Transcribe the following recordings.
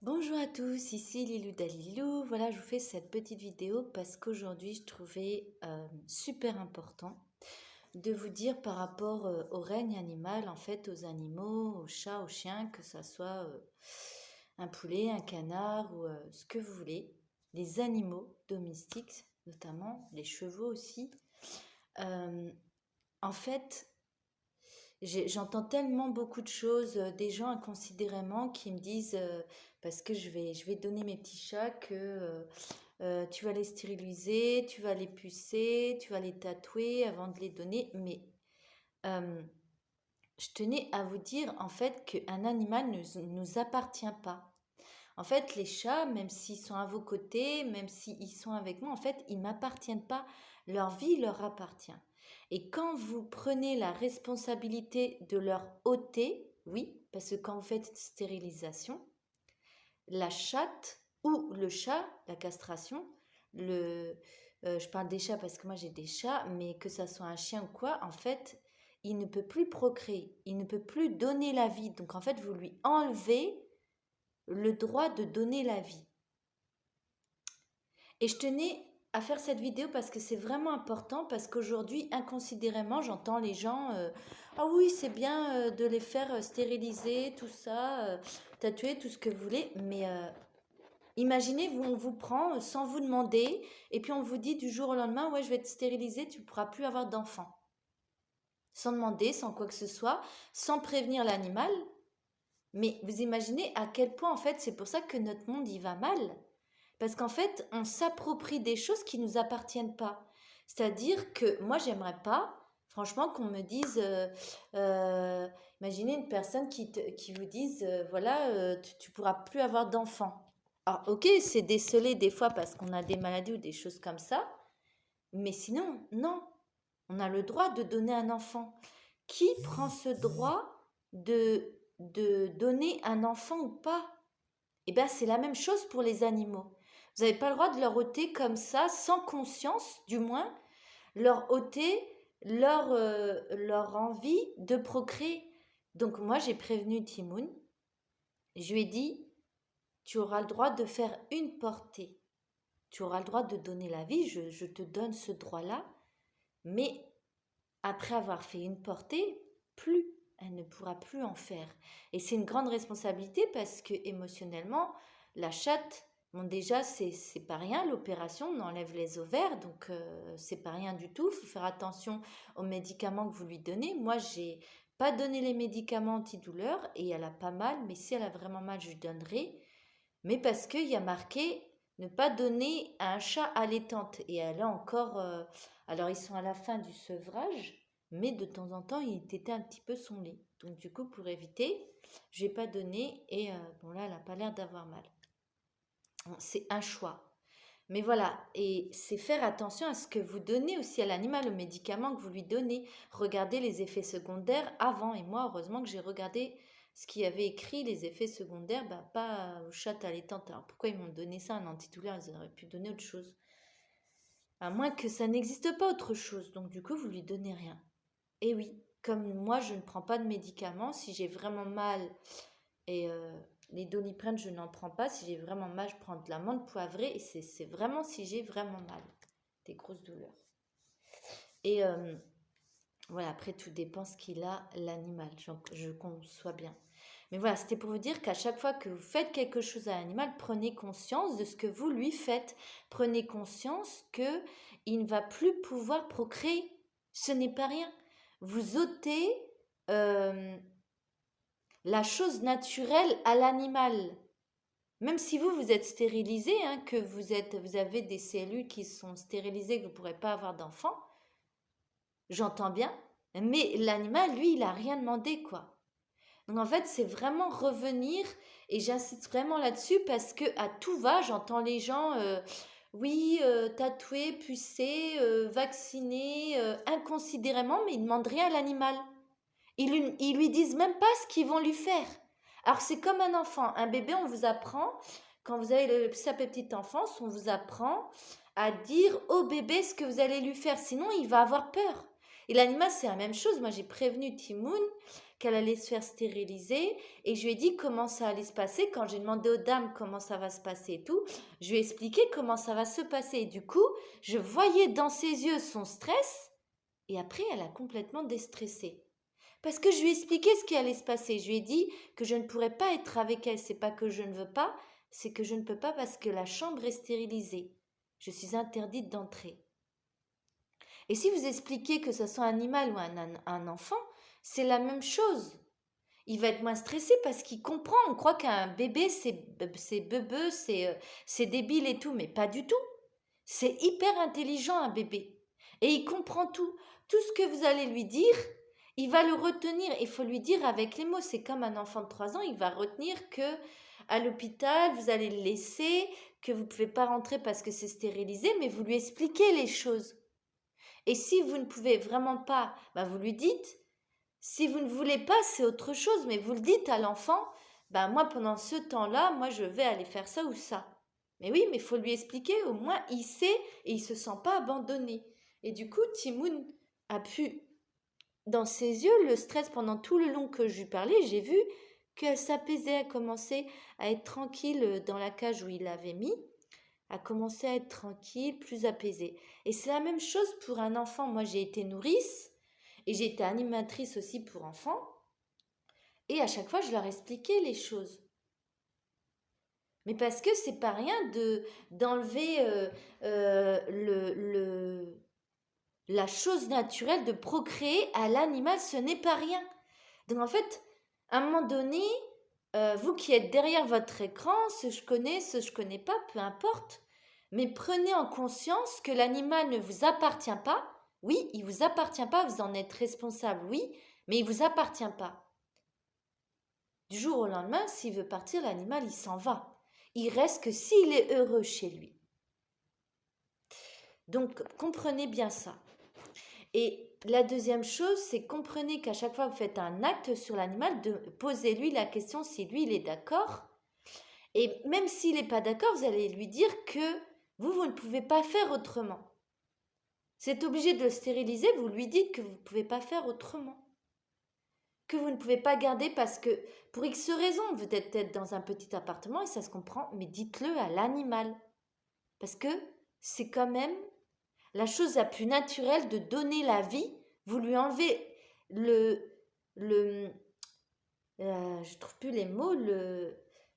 Bonjour à tous, ici Lilou Dalilou. Voilà, je vous fais cette petite vidéo parce qu'aujourd'hui je trouvais super important de vous dire par rapport au règne animal, en fait aux animaux, aux chats, aux chiens, que ça soit un poulet, un canard ou ce que vous voulez, les animaux domestiques, notamment les chevaux aussi. Euh, En fait, j'entends tellement beaucoup de choses, des gens inconsidérément qui me disent, parce que je vais donner mes petits chats, que tu vas les stériliser, tu vas les pucer, tu vas les tatouer avant de les donner. Mais euh, je tenais à vous dire en fait qu'un animal ne nous appartient pas. En fait, les chats, même s'ils sont à vos côtés, même s'ils sont avec moi, en fait, ils ne m'appartiennent pas. Leur vie leur appartient. Et quand vous prenez la responsabilité de leur ôter, oui, parce que quand vous faites une stérilisation, la chatte ou le chat, la castration, je parle des chats parce que moi j'ai des chats, mais que ça soit un chien ou quoi, en fait, il ne peut plus procréer, il ne peut plus donner la vie. Donc en fait, vous lui enlevez le droit de donner la vie. Et je tenais à faire cette vidéo parce que c'est vraiment important, parce qu'aujourd'hui, inconsidérément, j'entends les gens ah oui, c'est bien de les faire stériliser, tout ça, tatouer, tout ce que vous voulez, mais imaginez, on vous prend sans vous demander, et puis on vous dit du jour au lendemain, ouais, je vais te stériliser, tu ne pourras plus avoir d'enfant. Sans demander, sans quoi que ce soit, sans prévenir l'animal. Mais vous imaginez à quel point, en fait, c'est pour ça que notre monde, y va mal. Parce qu'en fait, on s'approprie des choses qui ne nous appartiennent pas. C'est-à-dire que moi, j'aimerais pas, franchement, qu'on me dise, euh, imaginez une personne qui vous dise, voilà, tu pourras plus avoir d'enfants. Alors, ok, c'est décelé des fois parce qu'on a des maladies ou des choses comme ça, mais sinon, non, on a le droit de donner un enfant. Qui prend ce droit de donner un enfant ou pas? Eh bien, c'est la même chose pour les animaux. Vous n'avez pas le droit de leur ôter comme ça, sans conscience du moins, leur ôter leur envie de procréer. Donc moi, j'ai prévenu Timoun. Je lui ai dit, tu auras le droit de faire une portée. Tu auras le droit de donner la vie, je te donne ce droit-là. Mais après avoir fait une portée, plus, elle ne pourra plus en faire. Et c'est une grande responsabilité parce que émotionnellement, la chatte, bon déjà c'est pas rien, l'opération, on enlève les ovaires, donc c'est pas rien du tout. Il faut faire attention aux médicaments que vous lui donnez. Moi, j'ai pas donné les médicaments antidouleurs et elle a pas mal, mais si elle a vraiment mal, je lui donnerai. Mais parce qu'il y a marqué ne pas donner à un chat allaitante. Et elle a encore. Alors, ils sont à la fin du sevrage, mais de temps en temps, il était un petit peu son lait. Donc, du coup, pour éviter, je n'ai pas donné. Et bon, là, elle n'a pas l'air d'avoir mal. Bon, c'est un choix. Mais voilà, et c'est faire attention à ce que vous donnez aussi à l'animal, le médicament que vous lui donnez. Regardez les effets secondaires avant. Et moi, heureusement que j'ai regardé ce qu'il y avait écrit, les effets secondaires, bah, pas au chat allaitante. Alors pourquoi ils m'ont donné ça, un antidouleur? Ils auraient pu donner autre chose. À moins que ça n'existe pas autre chose. Donc du coup, vous lui donnez rien. Et oui, comme moi, je ne prends pas de médicaments, si j'ai vraiment mal, et les Doliprane, je n'en prends pas. Si j'ai vraiment mal, je prends de la menthe poivrée. Et c'est vraiment si j'ai vraiment mal. Des grosses douleurs. Et voilà, après, tout dépend ce qu'il a, l'animal. Je conçois bien. Mais voilà, c'était pour vous dire qu'à chaque fois que vous faites quelque chose à l'animal, prenez conscience de ce que vous lui faites. Prenez conscience que il ne va plus pouvoir procréer. Ce n'est pas rien. Vous ôtez euh, la chose naturelle à l'animal. Même si vous êtes stérilisé, hein, que vous avez des cellules qui sont stérilisées, que vous ne pourrez pas avoir d'enfant, j'entends bien, mais l'animal, lui, il n'a rien demandé, quoi. Donc en fait, c'est vraiment revenir, et j'insiste vraiment là-dessus parce que à tout va, j'entends les gens, oui, tatouer, pucer, vacciner, inconsidérément, mais ils ne demandent rien à l'animal. Ils lui disent même pas ce qu'ils vont lui faire. Alors c'est comme un enfant, un bébé, on vous apprend, quand vous avez sa petite enfance, on vous apprend à dire au bébé ce que vous allez lui faire, sinon il va avoir peur. Et l'animal, c'est la même chose. Moi, j'ai prévenu Timoun qu'elle allait se faire stériliser et je lui ai dit comment ça allait se passer. Quand j'ai demandé aux dames comment ça va se passer et tout, je lui ai expliqué comment ça va se passer. Et du coup, je voyais dans ses yeux son stress et après, elle a complètement déstressé. Parce que je lui ai expliqué ce qui allait se passer. Je lui ai dit que je ne pourrais pas être avec elle. C'est pas que je ne veux pas, c'est que je ne peux pas parce que la chambre est stérilisée. Je suis interdite d'entrer. Et si vous expliquez que ce soit un animal ou un enfant, c'est la même chose. Il va être moins stressé parce qu'il comprend. On croit qu'un bébé, c'est beubeux, c'est débile et tout, mais pas du tout. C'est hyper intelligent, un bébé. Et il comprend tout. Tout ce que vous allez lui dire, il va le retenir. Il faut lui dire avec les mots. C'est comme un enfant de 3 ans, il va retenir que à l'hôpital, vous allez le laisser, que vous ne pouvez pas rentrer parce que c'est stérilisé, mais vous lui expliquez les choses. Et si vous ne pouvez vraiment pas, vous lui dites. Si vous ne voulez pas, c'est autre chose, mais vous le dites à l'enfant, moi pendant ce temps-là, moi je vais aller faire ça ou ça. Mais oui, mais il faut lui expliquer, au moins il sait et il se sent pas abandonné. Et du coup, Timoun a pu, dans ses yeux, le stress pendant tout le long que je lui parlais, j'ai vu qu'elle s'apaisait, elle commençait à être tranquille dans la cage où il l'avait mis, a commencé à être tranquille, plus apaisée. Et c'est la même chose pour un enfant. Moi j'ai été nourrice et j'ai été animatrice aussi pour enfants. Et à chaque fois, je leur expliquais les choses. Mais parce que c'est pas rien d'enlever la chose naturelle de procréer à l'animal, ce n'est pas rien. Donc en fait, à un moment donné, vous qui êtes derrière votre écran, ce je connais, ce je connais pas, peu importe, mais prenez en conscience que l'animal ne vous appartient pas. Oui, il vous appartient pas, vous en êtes responsable, oui, mais il vous appartient pas. Du jour au lendemain, s'il veut partir, l'animal, il s'en va. Il reste que s'il est heureux chez lui. Donc, comprenez bien ça. Et la deuxième chose, c'est comprenez qu'à chaque fois que vous faites un acte sur l'animal, posez-lui la question si lui, il est d'accord. Et même s'il n'est pas d'accord, vous allez lui dire que vous ne pouvez pas faire autrement. C'est obligé de le stériliser, vous lui dites que vous ne pouvez pas faire autrement. Que vous ne pouvez pas garder parce que, pour X raisons, vous êtes peut-être dans un petit appartement et ça se comprend, mais dites-le à l'animal. Parce que c'est quand même la chose la plus naturelle de donner la vie. Vous lui enlevez je trouve plus les mots,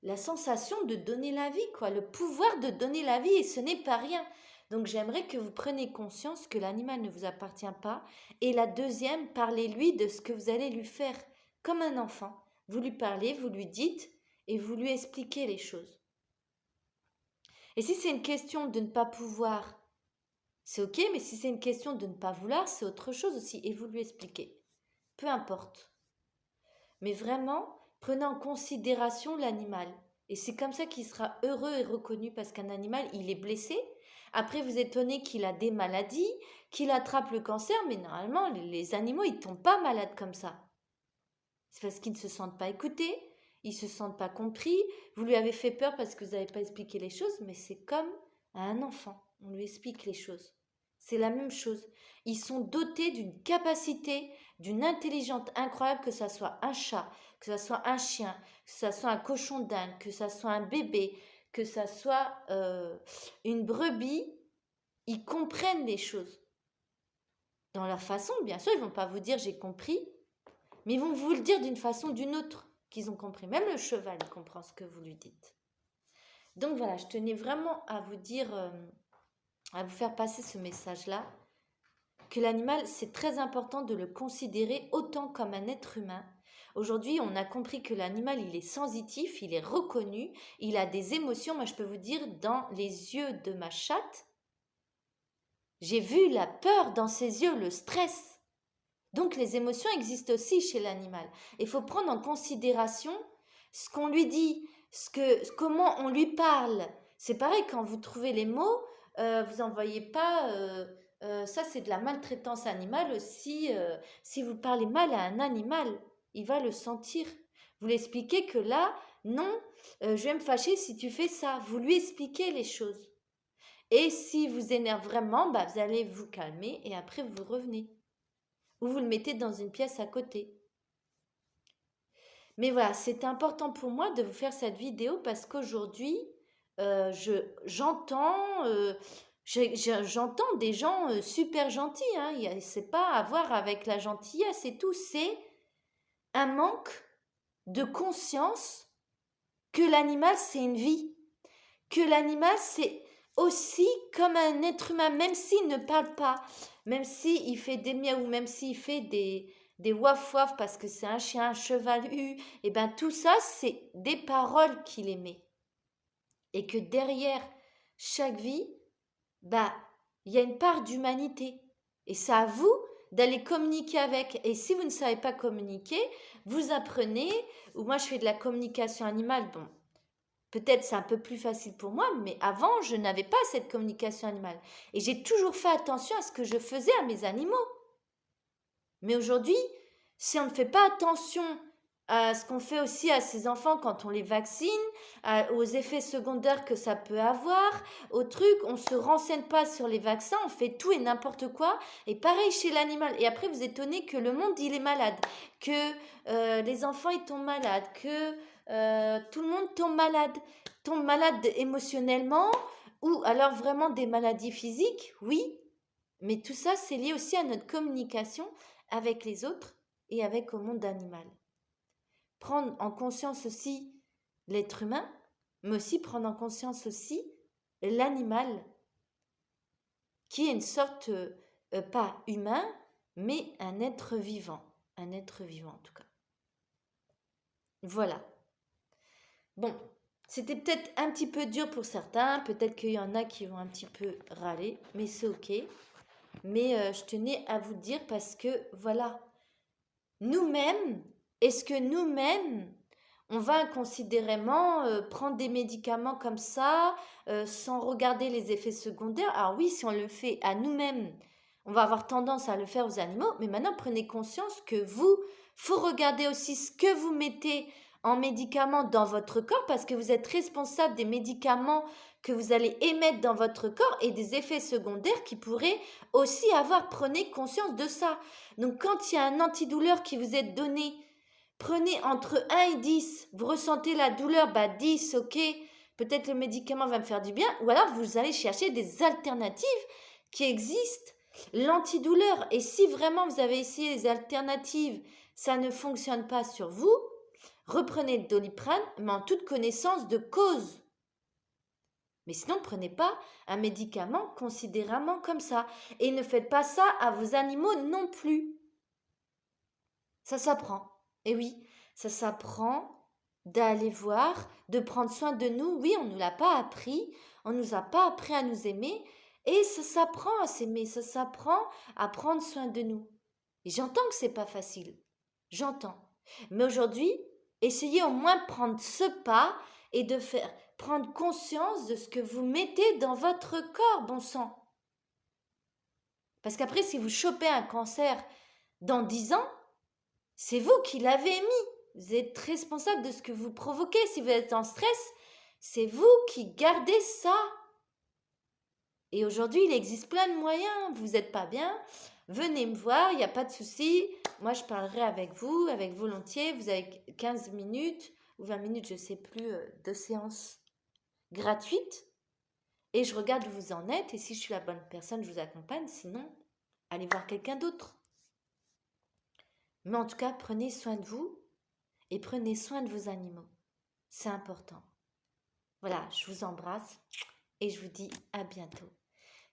la sensation de donner la vie, quoi, le pouvoir de donner la vie, et ce n'est pas rien. Donc j'aimerais que vous preniez conscience que l'animal ne vous appartient pas. Et la deuxième, parlez-lui de ce que vous allez lui faire, comme un enfant. Vous lui parlez, vous lui dites, et vous lui expliquez les choses. Et si c'est une question de ne pas pouvoir, c'est ok, mais si c'est une question de ne pas vouloir, c'est autre chose aussi, et vous lui expliquez. Peu importe. Mais vraiment, prenez en considération l'animal. Et c'est comme ça qu'il sera heureux et reconnu parce qu'un animal, il est blessé. Après, vous étonnez qu'il a des maladies, qu'il attrape le cancer, mais normalement, les animaux, ils ne tombent pas malades comme ça. C'est parce qu'ils ne se sentent pas écoutés, ils ne se sentent pas compris. Vous lui avez fait peur parce que vous n'avez pas expliqué les choses, mais c'est comme à un enfant. On lui explique les choses. C'est la même chose. Ils sont dotés d'une capacité, d'une intelligence incroyable, que ce soit un chat, que ce soit un chien, que ce soit un cochon d'Inde, que ce soit un bébé, que ce soit une brebis. Ils comprennent les choses. Dans leur façon, bien sûr, ils ne vont pas vous dire j'ai compris, mais ils vont vous le dire d'une façon ou d'une autre qu'ils ont compris. Même le cheval, il comprend ce que vous lui dites. Donc voilà, je tenais vraiment à vous dire, à vous faire passer ce message-là, que l'animal, c'est très important de le considérer autant comme un être humain. Aujourd'hui, on a compris que l'animal, il est sensitif, il est reconnu, il a des émotions. Moi, je peux vous dire, dans les yeux de ma chatte, j'ai vu la peur dans ses yeux, le stress. Donc, les émotions existent aussi chez l'animal. Il faut prendre en considération ce qu'on lui dit, comment on lui parle. C'est pareil, quand vous trouvez les mots, vous n'envoyez pas... ça, c'est de la maltraitance animale aussi. Si vous parlez mal à un animal, il va le sentir. Vous lui expliquez que là, non, je vais me fâcher si tu fais ça. Vous lui expliquez les choses. Et si vous énerve vraiment, vous allez vous calmer et après vous revenez. Ou vous le mettez dans une pièce à côté. Mais voilà, c'est important pour moi de vous faire cette vidéo parce qu'aujourd'hui, j'entends j'entends des gens super gentils. Hein, c'est pas à voir avec la gentillesse et tout. C'est un manque de conscience que l'animal, c'est une vie. Que l'animal, c'est aussi comme un être humain, même s'il ne parle pas, même s'il fait des miaou, même s'il fait des waf waf parce que c'est un chien, un cheval et ben tout ça, c'est des paroles qu'il émet. Et que derrière chaque vie, bah, il y a une part d'humanité. Et c'est à vous d'aller communiquer avec. Et si vous ne savez pas communiquer, vous apprenez, ou moi je fais de la communication animale, bon, peut-être c'est un peu plus facile pour moi, mais avant, je n'avais pas cette communication animale. Et j'ai toujours fait attention à ce que je faisais à mes animaux. Mais aujourd'hui, si on ne fait pas attention à ce qu'on fait aussi à ses enfants quand on les vaccine, aux effets secondaires que ça peut avoir, aux trucs, on ne se renseigne pas sur les vaccins, on fait tout et n'importe quoi. Et pareil chez l'animal. Et après, vous étonnez que le monde, il est malade, que les enfants, ils tombent malades, que tout le monde tombe malade émotionnellement, ou alors vraiment des maladies physiques, oui. Mais tout ça, c'est lié aussi à notre communication avec les autres et avec au monde animal. Prendre en conscience aussi l'être humain, mais aussi prendre en conscience aussi l'animal, qui est une sorte, pas humain, mais un être vivant en tout cas. Voilà. Bon, c'était peut-être un petit peu dur pour certains, peut-être qu'il y en a qui vont un petit peu râler, mais c'est ok. Mais je tenais à vous dire parce que voilà, nous-mêmes, est-ce que nous-mêmes, on va inconsidérément prendre des médicaments comme ça, sans regarder les effets secondaires? Alors oui, si on le fait à nous-mêmes, on va avoir tendance à le faire aux animaux, mais maintenant prenez conscience que vous, faut regarder aussi ce que vous mettez en médicaments dans votre corps parce que vous êtes responsable des médicaments que vous allez émettre dans votre corps et des effets secondaires qui pourraient aussi avoir. Prenez conscience de ça. Donc quand il y a un antidouleur qui vous est donné, prenez entre 1 et 10. Vous ressentez la douleur, 10, ok. Peut-être le médicament va me faire du bien. Ou alors vous allez chercher des alternatives qui existent. L'antidouleur. Et si vraiment vous avez essayé les alternatives, ça ne fonctionne pas sur vous, reprenez le Doliprane, mais en toute connaissance de cause. Mais sinon, ne prenez pas un médicament considérément comme ça. Et ne faites pas ça à vos animaux non plus. Ça s'apprend. Et oui, ça s'apprend d'aller voir, de prendre soin de nous. Oui, on ne nous l'a pas appris. On ne nous a pas appris à nous aimer. Et ça s'apprend à s'aimer. Ça s'apprend à prendre soin de nous. Et j'entends que c'est pas facile. J'entends. Mais aujourd'hui, essayez au moins de prendre ce pas et de prendre conscience de ce que vous mettez dans votre corps, bon sang. Parce qu'après, si vous chopez un cancer dans 10 ans, c'est vous qui l'avez émis. Vous êtes responsable de ce que vous provoquez. Si vous êtes en stress, c'est vous qui gardez ça. Et aujourd'hui, il existe plein de moyens. Vous n'êtes pas bien, venez me voir, il n'y a pas de souci. Moi, je parlerai avec vous, avec volontiers. Vous avez 15 minutes ou 20 minutes, je ne sais plus, de séance gratuite. Et je regarde où vous en êtes. Et si je suis la bonne personne, je vous accompagne. Sinon, allez voir quelqu'un d'autre. Mais en tout cas, prenez soin de vous et prenez soin de vos animaux. C'est important. Voilà, je vous embrasse et je vous dis à bientôt.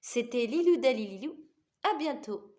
C'était Lilou Dalililou. À bientôt.